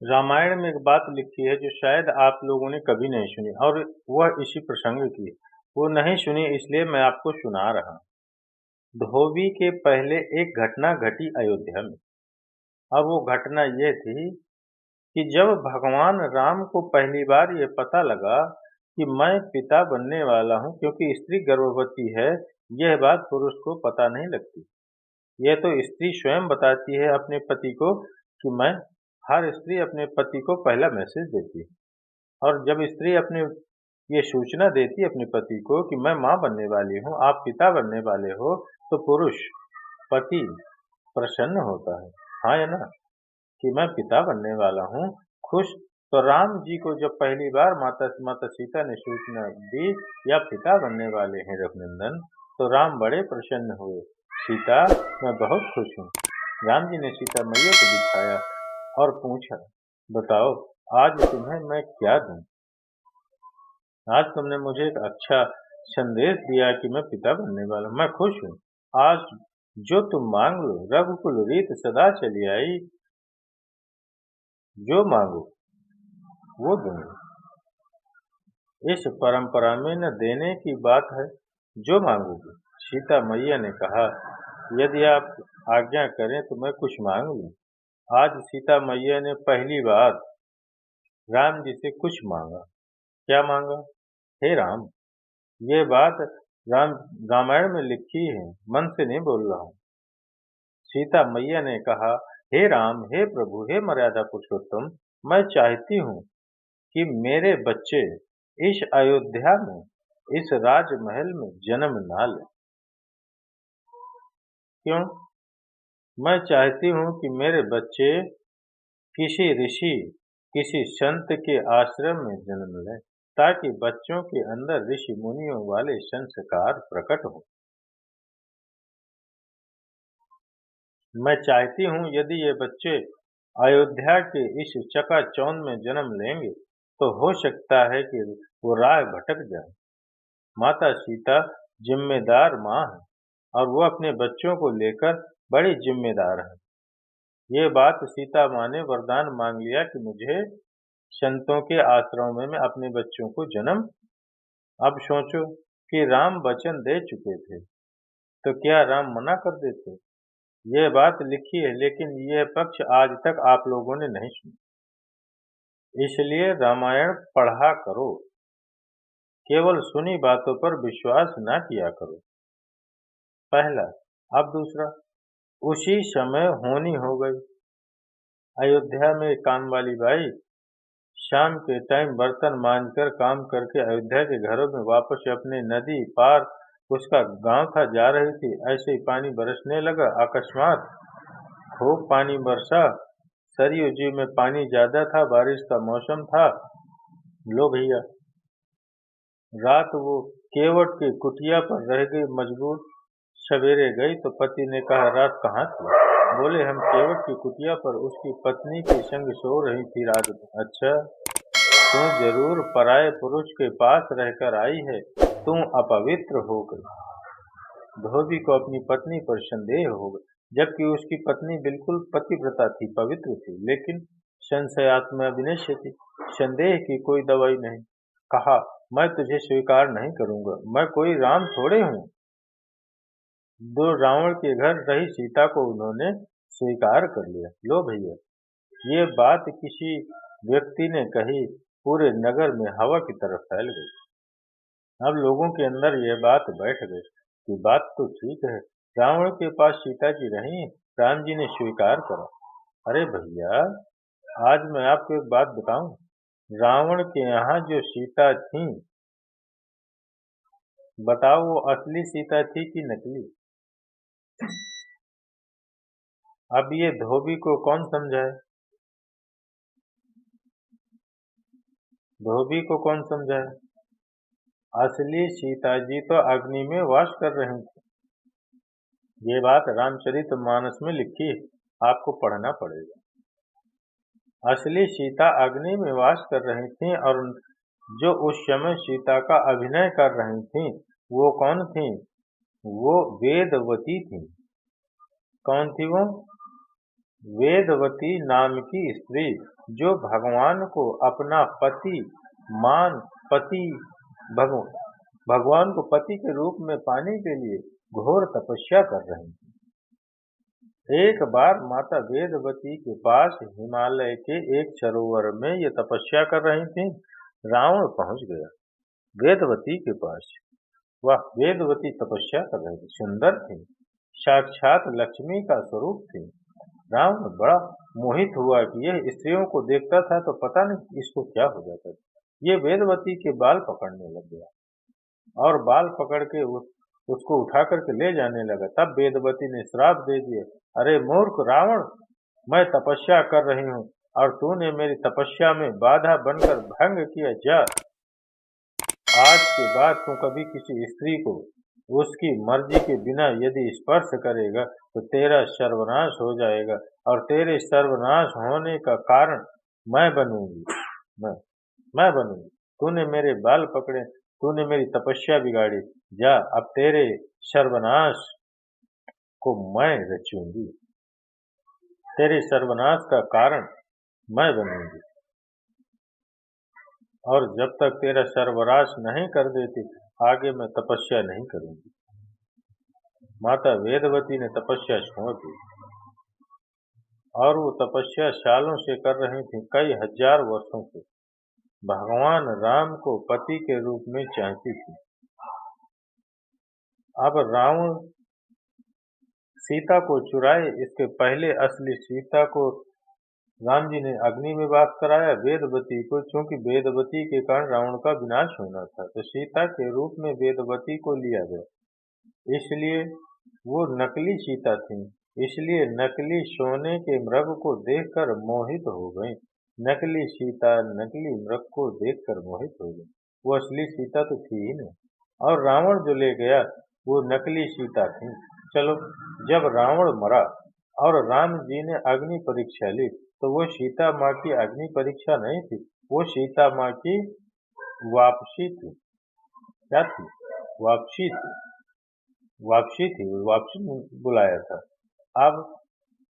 रामायण में एक बात लिखी है जो शायद आप लोगों ने कभी नहीं सुनी और वह इसी प्रसंग की है। वो नहीं सुनी इसलिए मैं आपको सुना रहा हूँ। धोबी के पहले एक घटना घटी अयोध्या में। अब वो घटना ये थी कि जब भगवान राम को पहली बार ये पता लगा कि मैं पिता बनने वाला हूँ, क्योंकि स्त्री गर्भवती है, यह बात पुरुष को पता नहीं लगती। यह तो स्त्री स्वयं बताती है अपने पति को कि मैं हर स्त्री अपने पति को पहला मैसेज देती है। और जब स्त्री अपने ये सूचना देती है अपने पति को कि मैं माँ बनने वाली हूँ, आप पिता बनने वाले हो, तो पुरुष पति प्रसन्न होता है। हाँ या ना, कि मैं पिता बनने वाला हूँ, खुश। तो राम जी को जब पहली बार माता माता सीता ने सूचना दी या पिता बनने वाले हैं रघुनंदन, तो राम बड़े प्रसन्न हुए। सीता, मैं बहुत खुश हूँ। राम जी ने सीता मैया को दिखाया और पूछा, बताओ आज तुम्हें मैं क्या दूं? आज तुमने मुझे एक अच्छा संदेश दिया कि मैं पिता बनने वाला हूँ, मैं खुश हूँ। आज जो तुम मांग लो, रघुकुल रीत सदा चली आई, जो मांगो वो दूंगा। इस परंपरा में न देने की बात है, जो मांगोगे। सीता मैया ने कहा, यदि आप आज्ञा करें तो मैं कुछ मांग लूं। आज सीता मैया ने पहली बार राम जी से कुछ मांगा। क्या मांगा? हे राम, ये बात राम रामायण में लिखी है, मन से नहीं बोल रहा हूँ। सीता मैया ने कहा, हे राम, हे प्रभु, हे मर्यादा पुरुषोत्तम, मैं चाहती हूँ कि मेरे बच्चे इस अयोध्या में, इस राजमहल में जन्म ना लें। क्यों? मैं चाहती हूँ कि मेरे बच्चे किसी ऋषि, किसी संत के आश्रम में जन्म लें, ताकि बच्चों के अंदर ऋषि मुनियों वाले संस्कार प्रकट हों। मैं चाहती हूँ यदि ये बच्चे अयोध्या के इस चकाचौंध में जन्म लेंगे, तो हो सकता है कि वो राह भटक जाए। माता सीता जिम्मेदार माँ है और वो अपने बच्चों को लेकर बड़ी जिम्मेदार है। ये बात सीता माँ ने वरदान मांग लिया कि मुझे संतों के आश्रम में मैं अपने बच्चों को जन्म। अब सोचो कि राम वचन दे चुके थे, तो क्या राम मना कर देते? यह बात लिखी है, लेकिन यह पक्ष आज तक आप लोगों ने नहीं सुना। इसलिए रामायण पढ़ा करो, केवल सुनी बातों पर विश्वास न किया करो। पहला। अब दूसरा। उसी समय होनी हो गई। अयोध्या में काम वाली बाई शाम के टाइम बर्तन मांजकर काम करके अयोध्या के घरों में वापस अपने नदी पार, उसका गांव था, जा रही थी। ऐसे ही पानी बरसने लगा। अकस्मात खूब पानी बरसा। सरयू जी में पानी ज्यादा था, बारिश का मौसम था। लो भैया, रात वो केवट की कुटिया पर रह गई मजबूर। सवेरे गई तो पति ने कहा, रात कहाँ थी? बोले, हम केवट की कुटिया पर उसकी पत्नी के संग सो रही थी रात में। अच्छा, तू जरूर पराये पुरुष के पास रहकर आई है, तू अपवित्र हो गई। धोबी को अपनी पत्नी पर संदेह हो गया, जबकि उसकी पत्नी बिल्कुल पतिव्रता थी, पवित्र थी, लेकिन संशयात्मा विनश्य थी। संदेह की कोई दवाई नहीं। कहा, मैं तुझे स्वीकार नहीं करूंगा, मैं कोई राम थोड़े हूँ। दो रावण के घर रही सीता को उन्होंने स्वीकार कर लिया। लो भैया, ये बात किसी व्यक्ति ने कही, पूरे नगर में हवा की तरह फैल गई। अब लोगों के अंदर यह बात बैठ गई कि बात तो ठीक है, रावण के पास सीता जी रही, राम जी ने स्वीकार करा। अरे भैया, आज मैं आपको एक बात बताऊं, रावण के यहाँ जो सीता थी, बताओ वो असली सीता थी कि नकली? अब ये धोबी को कौन समझाए? धोबी को कौन समझाए? असली सीता जी तो अग्नि में वास कर रही थी। ये बात रामचरितमानस में लिखी है, आपको पढ़ना पड़ेगा। असली सीता अग्नि में वास कर रही थी, और जो उस समय सीता का अभिनय कर रही थी, वो कौन थी? वो वेदवती थी। कौन थी वो? वेदवती नाम की स्त्री जो भगवान को अपना पति मान पति भग, भगवान को पति के रूप में पाने के लिए घोर तपस्या कर रही थी। एक बार माता वेदवती के पास हिमालय के एक सरोवर में ये तपस्या कर रही थी। रावण पहुंच गया वेदवती के पास। वह वेदवती तपस्या कर रही थी, सुंदर थी, साक्षात लक्ष्मी का स्वरूप थी। रावण बड़ा मोहित हुआ कि यह स्त्रियों को देखता था तो पता नहीं इसको क्या हो जाता था। ये वेदवती के बाल पकड़ने लग गया और बाल पकड़ के उसको उठा करके ले जाने लगा। तब वेदवती ने श्राप दे दिया, अरे मूर्ख रावण, मैं तपस्या कर रही हूँ और तूने मेरी तपस्या में बाधा बनकर भंग किया। जा, आज के बाद तू कभी किसी स्त्री को उसकी मर्जी के बिना यदि स्पर्श करेगा तो तेरा सर्वनाश हो जाएगा और तेरे सर्वनाश होने का कारण मैं बनूंगी। मैं मैं बनूंगी। तूने मेरे बाल पकड़े, तूने मेरी तपस्या बिगाड़ी। जा, अब तेरे सर्वनाश को मैं रचूंगी, तेरे सर्वनाश का कारण मैं बनूंगी और जब तक तेरा सर्वनाश नहीं कर देती आगे मैं तपस्या नहीं करूंगी। माता वेदवती ने तपस्या छोड़ दी और वो तपस्या सालों से कर रही थी, कई हजार वर्षों से। भगवान राम को पति के रूप में चाहती थी। अब रावण सीता को चुराए, इसके पहले असली सीता को राम जी ने अग्नि में वास कराया। वेदवती को, चूंकि वेदवती के कारण रावण का विनाश होना था, तो सीता के रूप में वेदवती को लिया गया। इसलिए वो नकली सीता थी, इसलिए नकली सोने के मृग को देखकर मोहित हो गई। नकली सीता नकली मृग को देखकर मोहित हो गई। वो असली सीता तो थी ही नहीं, और रावण जो ले गया वो नकली सीता थी। चलो, जब रावण मरा और राम जी ने अग्नि परीक्षा ली तो वो सीता माँ की अग्नि परीक्षा नहीं थी, वो सीता माँ की वापसी थी। क्या थी? वापसी थी। वापसी थी, वापसी बुलाया था। अब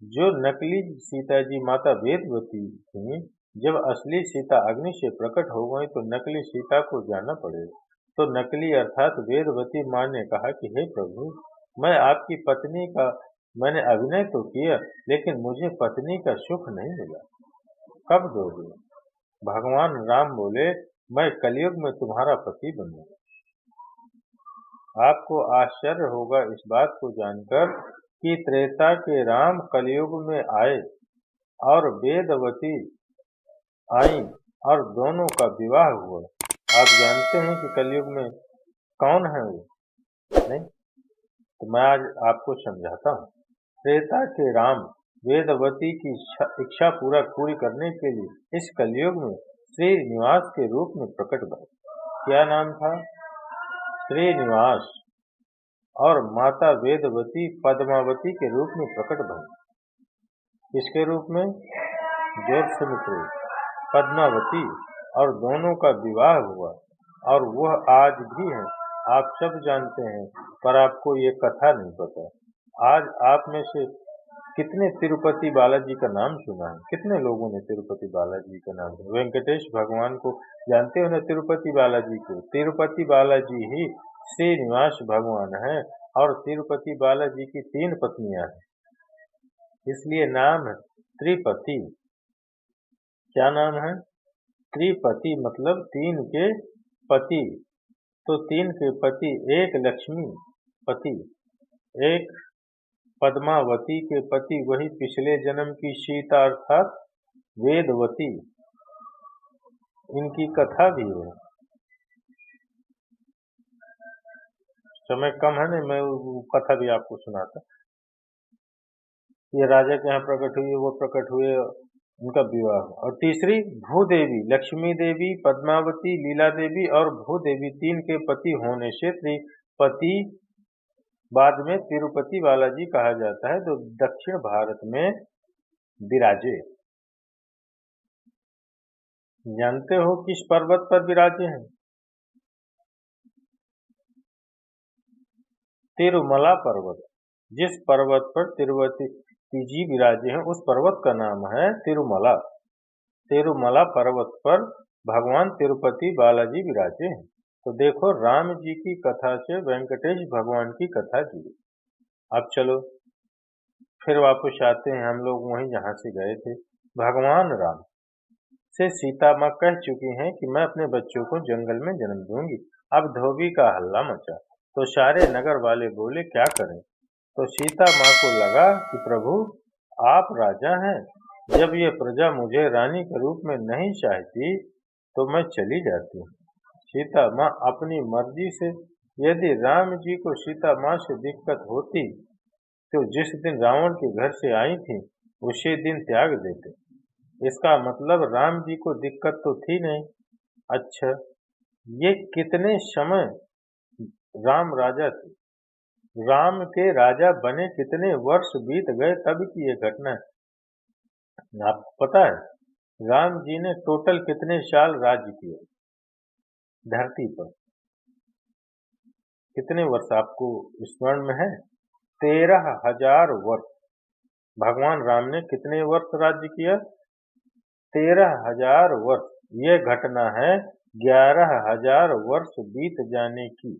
जो नकली सीता जी माता वेदवती थी, जब असली सीता अग्नि से प्रकट हो गई तो नकली सीता को जाना पड़ेगा। तो नकली अर्थात वेदवती माँ ने कहा कि हे प्रभु, मैं आपकी पत्नी का मैंने अभिनय तो किया लेकिन मुझे पत्नी का सुख नहीं मिला, कब दोगे? भगवान राम बोले, मैं कलयुग में तुम्हारा पति बनूंगा। आपको आश्चर्य होगा इस बात को जानकर कि त्रेता के राम कलयुग में आए और वेदवती आई और दोनों का विवाह हुआ। आप जानते हैं कि कलयुग में कौन है वो? नहीं? तो मैं आज आपको समझाता हूँ। त्रेता के राम वेदवती की इच्छा पूरी करने के लिए इस कलयुग में श्रीनिवास के रूप में प्रकट भए। क्या नाम था? श्रीनिवास। और माता वेदवती पद्मावती के रूप में प्रकट भई। किसके रूप में? जोर से मित्रों, पद्मावती। और दोनों का विवाह हुआ और वह आज भी है, आप सब जानते हैं, पर आपको ये कथा नहीं पता। आज आप में से कितने तिरुपति बालाजी का नाम सुना है? कितने लोगों ने तिरुपति बालाजी का नाम सुना? वेंकटेश भगवान को जानते हो ना? तिरुपति बालाजी को, तिरुपति बालाजी ही श्रीनिवास भगवान है और तिरुपति बालाजी की 3 पत्नियां हैं, इसलिए नाम है त्रिपति। क्या नाम है? त्रिपति, मतलब 3 के पति। तो 3 के पति, एक लक्ष्मी पति, एक पद्मावती के पति, वही पिछले जन्म की सीता अर्थात वेदवती। इनकी कथा भी है। समय कम है ना, मैं वो कथा भी आपको सुनाता। ये राजा के यहाँ प्रकट हुई, वो प्रकट हुए, उनका विवाह। और तीसरी भूदेवी, लक्ष्मी देवी, पद्मावती, लीला देवी और भूदेवी, 3 के पति होने से त्रिपति बाद में तिरुपति बालाजी कहा जाता है, जो दक्षिण भारत में विराजे। जानते हो किस पर्वत पर विराजे हैं? तिरुमला पर्वत। जिस पर्वत पर जी विराजे हैं उस पर्वत का नाम है तिरुमला। तिरुमला पर्वत पर भगवान तिरुपति बालाजी विराजे हैं। तो देखो, राम जी की कथा से वेंकटेश भगवान की कथा जुड़ी। अब चलो फिर वापस आते हैं हम लोग वहीं जहाँ से गए थे। भगवान राम से सीता माँ कह चुकी हैं कि मैं अपने बच्चों को जंगल में जन्म दूंगी। अब धोबी का हल्ला मचा तो सारे नगर वाले बोले क्या करें। तो सीता माँ को लगा कि प्रभु आप राजा हैं, जब ये प्रजा मुझे रानी के रूप में नहीं चाहती तो मैं चली जाती हूँ। सीता माँ अपनी मर्जी से, यदि राम जी को सीता माँ से दिक्कत होती तो जिस दिन रावण के घर से आई थी उसी दिन त्याग देते। इसका मतलब राम जी को दिक्कत तो थी नहीं। अच्छा, ये कितने समय राम राजा थे, राम के राजा बने कितने वर्ष बीत गए तब की ये घटना है। आपको पता है राम जी ने टोटल कितने साल राज्य किया धरती पर? कितने वर्ष आपको स्मरण में है? 13,000 वर्ष। भगवान राम ने कितने वर्ष राज्य किया? 13,000 वर्ष। ये घटना है 11,000 वर्ष बीत जाने की।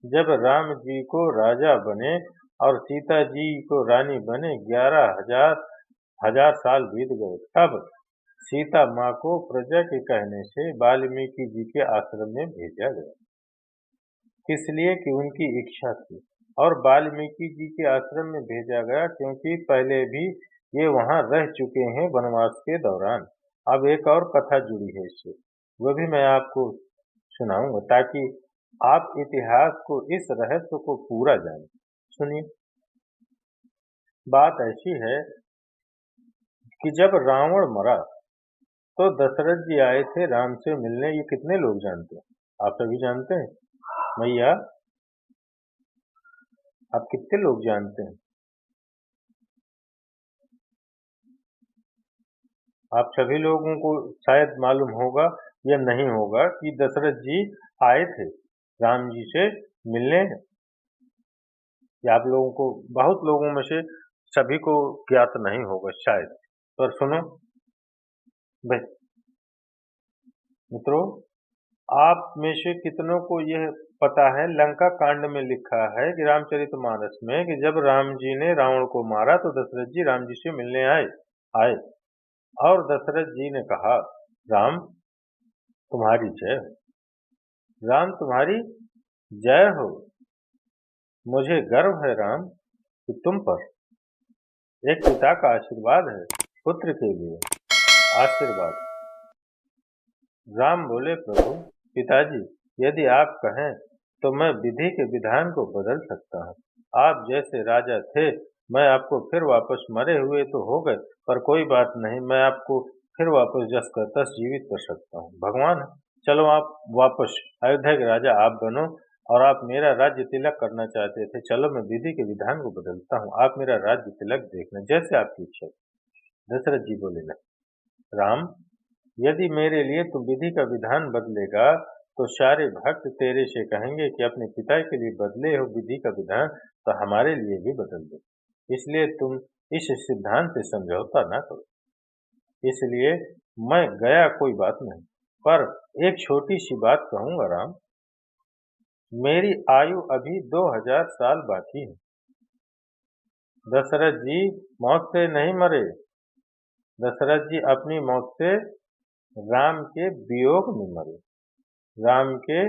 जब राम जी को राजा बने और सीता जी को रानी बने, 11,000 साल बीत गए। तब सीता माँ को प्रजा के कहने से वाल्मीकि जी के आश्रम में भेजा गया, इसलिए कि उनकी इच्छा थी। और वाल्मीकि जी के आश्रम में भेजा गया क्योंकि पहले भी ये वहाँ रह चुके हैं वनवास के दौरान। अब एक और कथा जुड़ी है इससे, वो भी मैं आपको सुनाऊंगा ताकि आप इतिहास को, इस रहस्य को पूरा जानें। सुनिए, बात ऐसी है कि जब रावण मरा तो दशरथ जी आए थे राम से मिलने। ये कितने लोग जानते हैं? आप सभी जानते हैं? भैया, आप कितने लोग जानते हैं? आप सभी लोगों को शायद मालूम होगा या नहीं होगा कि दशरथ जी आए थे राम जी से मिलने। या आप लोगों को, बहुत लोगों में से सभी को ज्ञात नहीं होगा शायद। पर सुनो भाई मित्रों, आप में से कितनों को यह पता है, लंका कांड में लिखा है कि रामचरितमानस में, कि जब राम जी ने रावण को मारा तो दशरथ जी राम जी से मिलने आए और दशरथ जी ने कहा, राम तुम्हारी जय हो, राम तुम्हारी जय हो। मुझे गर्व है राम कि तुम पर एक पिता का आशीर्वाद है, पुत्र के लिए आशीर्वाद। राम बोले, प्रभु पिताजी, यदि आप कहें तो मैं विधि के विधान को बदल सकता हूँ। आप जैसे राजा थे, मैं आपको फिर वापस, मरे हुए तो हो गए पर कोई बात नहीं, मैं आपको फिर वापस जस का तस जीवित कर सकता हूँ। भगवान, चलो आप वापस अयोध्या के राजा आप बनो, और आप मेरा राज्य तिलक करना चाहते थे, चलो मैं विधि के विधान को बदलता हूँ, आप मेरा राज्य तिलक देखना, जैसे आपकी इच्छा। दशरथ जी बोले, नहीं राम, यदि मेरे लिए तू विधि का विधान बदलेगा तो सारे भक्त तेरे से कहेंगे कि अपने पिता के लिए बदले हो विधि का विधान, तो हमारे लिए भी बदल दो। इसलिए तुम इस सिद्धांत से समझौता ना करो। इसलिए मैं गया, कोई बात नहीं, पर एक छोटी सी बात कहूंगा राम। मेरी आयु अभी 2,000 साल बाकी है। दशरथ जी मौत से नहीं मरे, दशरथ जी अपनी मौत से राम के वियोग में मरे। राम के,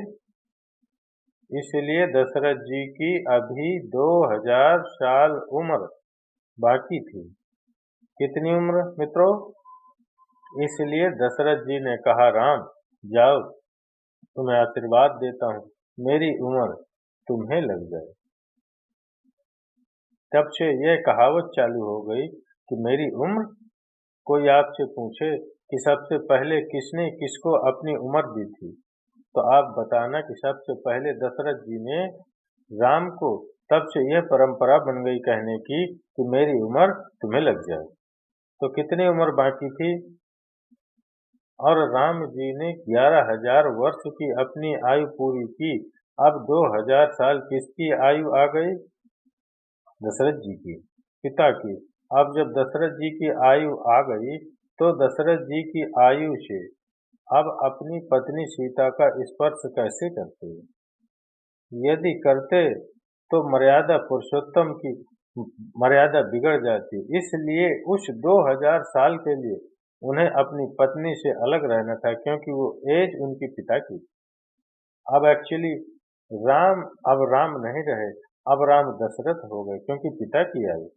इसलिए दशरथ जी की अभी 2,000 साल उम्र बाकी थी। कितनी उम्र मित्रों? इसलिए दशरथ जी ने कहा, राम जाओ, तुम्हें आशीर्वाद देता हूँ, मेरी उम्र तुम्हें लग जाए। तब से यह कहावत चालू हो गई कि मेरी उम्र, कोई आपसे पूछे कि सबसे पहले किसने किसको अपनी उम्र दी थी, तो आप बताना कि सबसे पहले दशरथ जी ने राम को। तब से यह परंपरा बन गई कहने की कि मेरी उम्र तुम्हें लग जाए। तो कितनी उम्र बाकी थी? और राम जी ने 11,000 वर्ष की अपनी आयु पूरी की। अब 2,000 साल किसकी आयु आ गई? दशरथ जी की, पिता की। अब जब दशरथ जी की आयु आ गई, तो दशरथ जी की आयु से अब अपनी पत्नी सीता का स्पर्श कैसे करते? यदि करते तो मर्यादा पुरुषोत्तम की मर्यादा बिगड़ जाती। इसलिए उस 2000 साल के लिए उन्हें अपनी पत्नी से अलग रहना था, क्योंकि वो एज उनके पिता की। अब एक्चुअली राम अब राम नहीं रहे, अब राम दशरथ हो गए, क्योंकि पिता की आयु।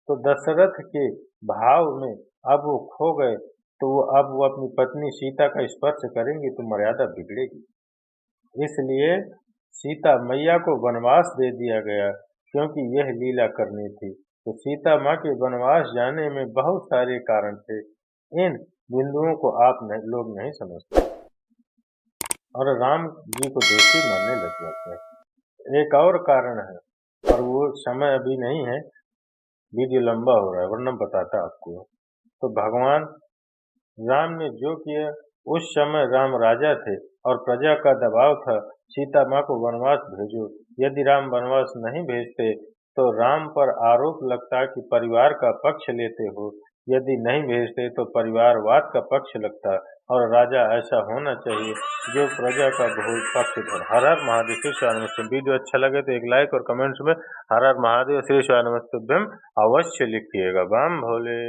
तो दशरथ के भाव में अब वो खो गए, तो अब वो अपनी पत्नी सीता का स्पर्श करेंगे तो मर्यादा बिगड़ेगी। इसलिए सीता मैया को वनवास दे दिया गया, क्योंकि यह लीला करनी थी। तो सीता माँ के वनवास जाने में बहुत सारे कारण थे। इन बिंदुओं को आप लोग नहीं समझते और राम जी को दोषी मानने लग जाते हैं। एक और कारण है, और वो समय अभी नहीं है, वीडियो लंबा हो रहा है, वरना बताता आपको। तो भगवान राम ने जो किया, उस समय राम राजा थे और प्रजा का दबाव था, सीता माँ को वनवास भेजो। यदि राम वनवास नहीं भेजते तो राम पर आरोप लगता कि परिवार का पक्ष लेते हो, यदि नहीं भेजते तो परिवारवाद का पक्ष लगता, और राजा ऐसा होना चाहिए जो प्रजा का बहुत पक्षधर। हर हर महादेव, श्री शिवाय नमस्तुभ्यं। वीडियो अच्छा लगे तो एक लाइक और कमेंट्स में हर हर महादेव, श्री शिवाय नमस्तुभ्यं अवश्य लिखिएगा। बम भोले।